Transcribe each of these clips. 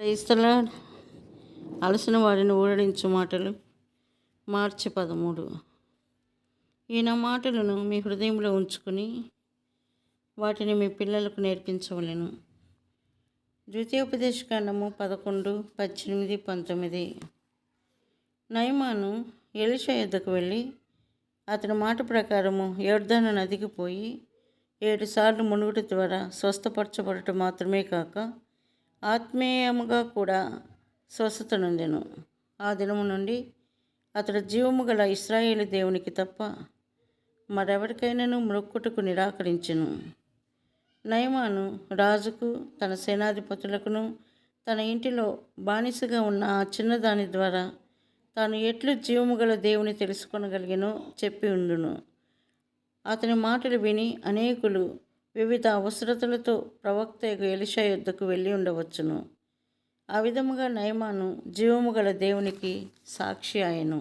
క్రైస్తల అలసిన వారిని ఊరడించు మాటలు మార్చి 13. ఈయన మాటలను మీ హృదయంలో ఉంచుకుని వాటిని మీ పిల్లలకు నేర్పించవలెను. ద్వితీయోపదేశకాండము 11, 18, 19. నయమాను ఎలీషా యొద్దకు వెళ్ళి అతని మాట ప్రకారము యొర్దాను నదికి పోయి 7 సార్లు మునుగుట ద్వారా స్వస్థపరచబడటం మాత్రమే కాక ఆత్మీయముగా కూడా స్వస్థత నొందెను. ఆ దినము నుండి అతడు జీవము గల ఇశ్రాయేలు దేవునికి తప్ప మరెవరికైనాను మ్రొక్కుటకు నిరాకరించెను. నయమాను రాజుకు తన సేనాధిపతులకును తన ఇంటిలో బానిసగా ఉన్న ఆ చిన్నదాని ద్వారా తాను ఎట్లు జీవము గల దేవుని తెలుసుకొనగలిగినో చెప్పి ఉండును. అతని మాటలు విని అనేకులు వివిధ అవసరతలతో ప్రవక్త ఎలీషా యొద్దకు వెళ్ళి ఉండవచ్చును. ఆ విధముగా నయమాను జీవము గల దేవునికి సాక్షి ఆయను.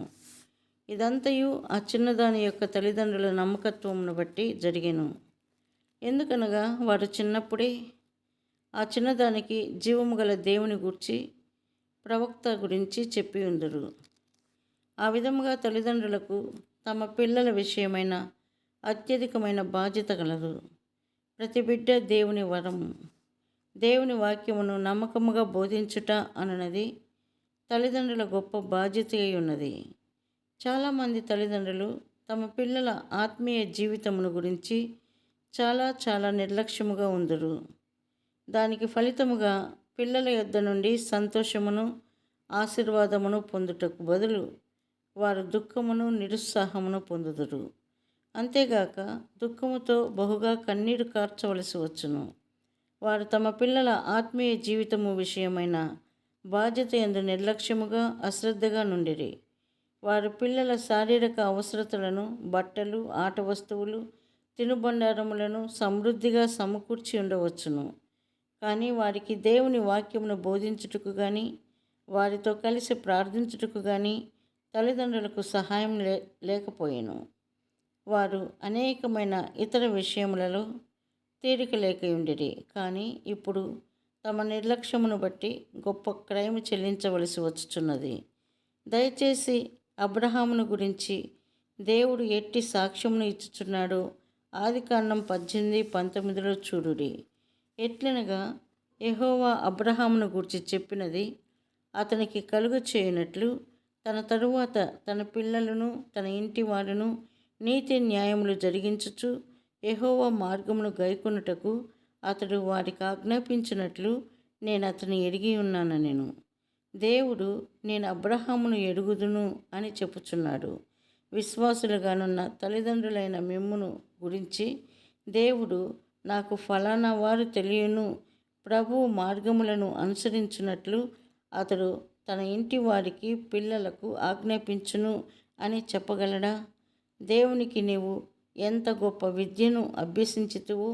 ఇదంతయు ఆ చిన్నదాని యొక్క తల్లిదండ్రుల నమ్మకత్వమును బట్టి జరిగెను. ఎందుకనగా వారు చిన్నప్పుడే ఆ చిన్నదానికి జీవము గల దేవుని గూర్చి ప్రవక్త గురించి చెప్పి ఉందరు. ఆ విధముగా తల్లిదండ్రులకు తమ పిల్లల విషయమైన అత్యధికమైన బాధ్యత కలదు. ప్రతి బిడ్డ దేవుని వరము. దేవుని వాక్యమును నమ్మకముగా బోధించుట అనున్నది తల్లిదండ్రుల గొప్ప బాధ్యత అయి ఉన్నది. చాలామంది తల్లిదండ్రులు తమ పిల్లల ఆత్మీయ జీవితమును గురించి చాలా నిర్లక్ష్యముగా ఉందరు. దానికి ఫలితముగా పిల్లల యొద్ద నుండి సంతోషమును ఆశీర్వాదమును పొందుటకు బదులు వారు దుఃఖమును నిరుత్సాహమును పొందుదురు. అంతేగాక దుఃఖముతో బహుగా కన్నీరు కార్చవలసి వచ్చును. వారు తమ పిల్లల ఆత్మీయ జీవితము విషయమైన బాధ్యత యందు నిర్లక్ష్యముగా అశ్రద్ధగా నుండిరి. వారు పిల్లల శారీరక అవసరతలను బట్టలు, ఆట వస్తువులు, తినుబండారములను సమృద్ధిగా సమకూర్చి ఉండవచ్చును. కానీ వారికి దేవుని వాక్యమును బోధించుటకు కానీ వారితో కలిసి ప్రార్థించుటకు కానీ తల్లిదండ్రులకు సహాయం లేకపోయెను. వారు అనేకమైన ఇతర విషయములలో తీరిక లేకయుండిరి. కానీ ఇప్పుడు తమ నిర్లక్ష్యమును బట్టి గొప్ప క్రయము చెల్లించవలసి వచ్చుచున్నది. దయచేసి అబ్రహామును గురించి దేవుడు ఎట్టి సాక్ష్యమును ఇచ్చుచున్నాడో ఆదికాండం 18:19 చూడుడి. ఎట్లనగా యెహోవా అబ్రహామును గూర్చి చెప్పినది అతనికి కలుగ చేయునట్లు తన తరువాత తన పిల్లలను తన ఇంటి వారును నీతి న్యాయములు జరిగించుచు యెహోవా మార్గమును గైకొనుటకు అతడు వారికి ఆజ్ఞాపించినట్లు నేను అతని ఎరిగి ఉన్నానెను. దేవుడు నేను అబ్రహామును ఎరుగుదును అని చెప్పుచున్నాడు. విశ్వాసులుగానున్న తల్లిదండ్రులైన మిమ్మును గురించి దేవుడు నాకు ఫలానా వారు తెలియను, ప్రభువు మార్గములను అనుసరించున్నట్లు అతడు తన ఇంటి వారికి పిల్లలకు ఆజ్ఞాపించును అని చెప్పగలడా? దేవునికి నీవు ఎంత గొప్ప విద్యను అభ్యసించితువో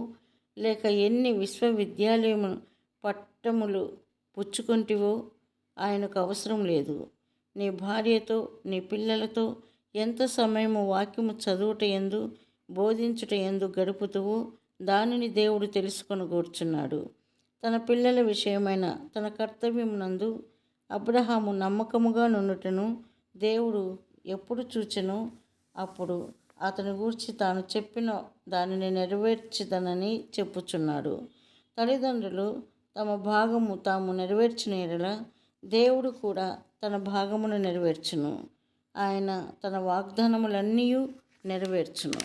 లేక ఎన్ని విశ్వవిద్యాలయము పట్టములు పుచ్చుకొంటివో ఆయనకు అవసరం లేదు. నీ భార్యతో నీ పిల్లలతో ఎంత సమయము వాక్యము చదువుట యందు బోధించుట యందు గడుపుతువో దానిని దేవుడు తెలుసుకొనగోర్చున్నాడు. తన పిల్లల విషయమైన తన కర్తవ్యమునందు అబ్రహాము నమ్మకముగా నుండుటను దేవుడు ఎప్పుడు చూచెనో అప్పుడు అతని గూర్చి తాను చెప్పిన దానిని నెరవేర్చిదనని చెప్పుచున్నాడు. తల్లిదండ్రులు తమ భాగము తాము నెరవేర్చిన ఎడల దేవుడు కూడా తన భాగమును నెరవేర్చును. ఆయన తన వాగ్దానములన్నీ నెరవేర్చును.